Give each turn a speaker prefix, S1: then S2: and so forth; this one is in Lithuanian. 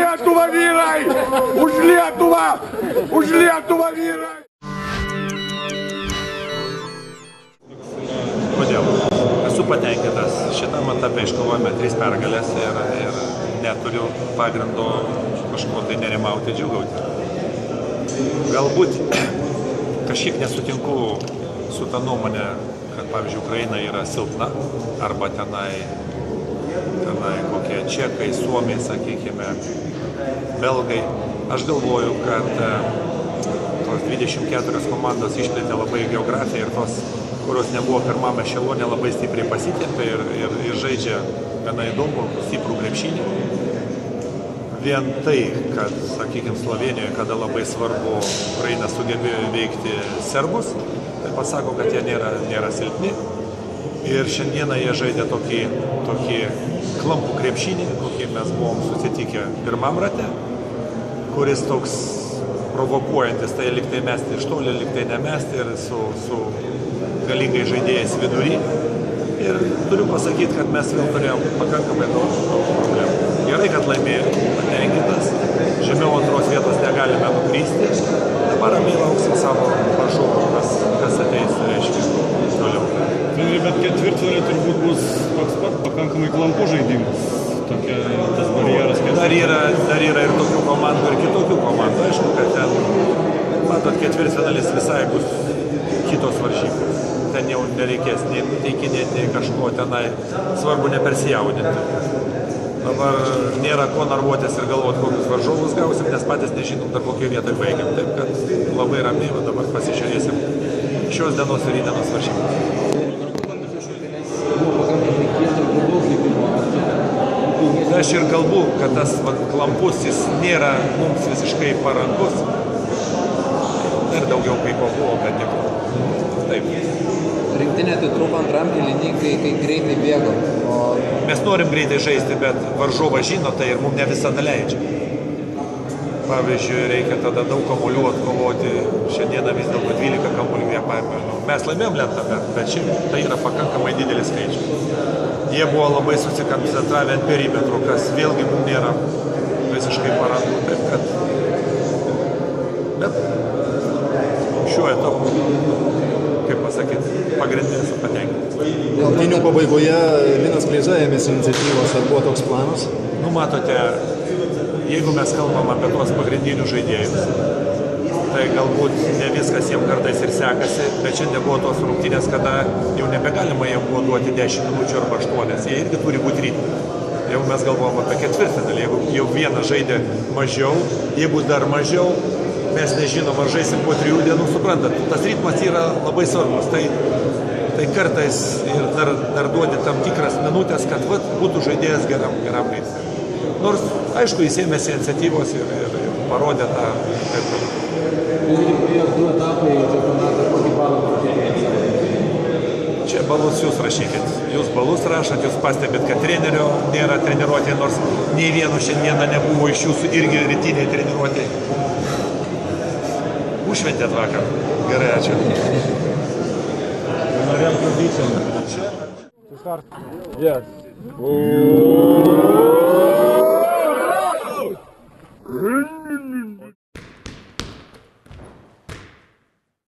S1: Lietuvą vyrai! Už Lietuvą! Už Lietuvą vyrai!
S2: Kodėl? Esu patenkintas. Šitam etape iškovojame 3 pergalės ir neturiu pagrindo kažko tai nerimauti, džiūgauti. Galbūt kažkiek nesutinku su ta nuomonė, kad, pavyzdžiui, Ukraina yra silpna, arba tenai kokie čekai, suomiai, sakykime, belgai. Aš galvoju, kad tos 24 komandos išplėtė labai geografiją ir tos, kurios nebuvo pirmame ešelone, labai stipriai pasitempė ir žaidžia gana įdomų, stiprų krepšinį. Vien tai, kad, sakykime, Slovenijoje, kada labai svarbu, Ukraina sugebėjo įveikti serbus, tai pasako, kad jie nėra silpni. Ir šiandieną jie žaidė tokį klampų krepšinį, kokį mes buvom susitikę pirmam rate, kuris toks provokuojantis, tai liktai mesti iš toli, liktai nemesti ir su galingai žaidėjais vidury. Ir turiu pasakyti, kad mes vėl turėjom pakankamai daug problemų. Gerai, kad laimėjo, patenkintas, žemiau antros vietos negalime nukrysti. Dabar ramiai lauksim savo varžovų, kas ateis, reiškia, toliau.
S3: Bet ketvirtfinaliai turbūt bus toks pat pakankamai klampų žaidimas. Tas barjeras.
S2: Dar yra ir tokių komandų, ir kitokių komandų. Aišku, kad ten, matot, ketvirtfinalis visai bus kitos varžybos. Ten jau nereikės nei nuteikinėti, nei kažko tenai. Svarbu nepersijaudinti. Dabar nėra ko narvuotis ir galvoti, kokius varžovus gausim, nes patys nežinom, dar kokioje vietoje baigiam. Taip, kad labai ramiai, dabar pasižiūrėsim šios dienos ir rytdienos varžybos. Aš ir kalbu, kad tas klampus jis nėra mums visiškai parankus. Ir daugiau kai ko buvo, bet nieko. Taip.
S4: Rinktinė atitrūko antram kėliny, kai greitai bėgo.
S2: Mes norim greitai žaisti, bet varžovas žino tai ir mums ne visada leidžia. Pavyzdžiui, reikia tada daug kamuolių atkovoti. Šiandieną vis dėlto 12 kamuolių jie paėmė. Mes laimėjom lentą, bet šiaip tai yra pakankamai didelis skaičius. Jie buvo labai susikoncentravę ant perimetro, kas vėlgi mums nėra visiškai paranku. Taip, kad... Bet šiuo etapu, kaip pasakyti, pagrindinė esu patenkintas.
S5: Rungtynių pabaigoje Linas Kleiza ėmėsi iniciatyvos, ar buvo toks planas?
S2: Nu, matote, jeigu mes kalbam apie tuos pagrindinius žaidėjus, tai galbūt ne viskas jiems kartais ir sekasi, bet šiandien buvo tos rungtynės, kada jau nebegalima jiems buvo duoti 10 minučių arba 8, jie irgi turi būti ritme. Jeigu mes galvom apie ketvirtfinalį, jeigu jau vienas žaidė mažiau, jeigu dar mažiau, mes nežinom, ar žaisim po 3 dienų, suprantat, tas ritmas yra labai svarbus. Tai kartais ir dar duodi tam tikras minutės, kad būtų žaidėjas geram ritme. Nors, aišku, jis ėmėsi iniciatyvos ir parodė tą. Čia balus jūs rašykit. Jūs balus rašat, jūs pastebit, kad trenerio nėra treniruotė, nors nei vieno šiandieną nebuvo iš jūsų irgi rytiniai treniruotė. Užšventėt vakar. Gerai, ačiū.
S3: Norėjom tradicijom.
S1: Yes.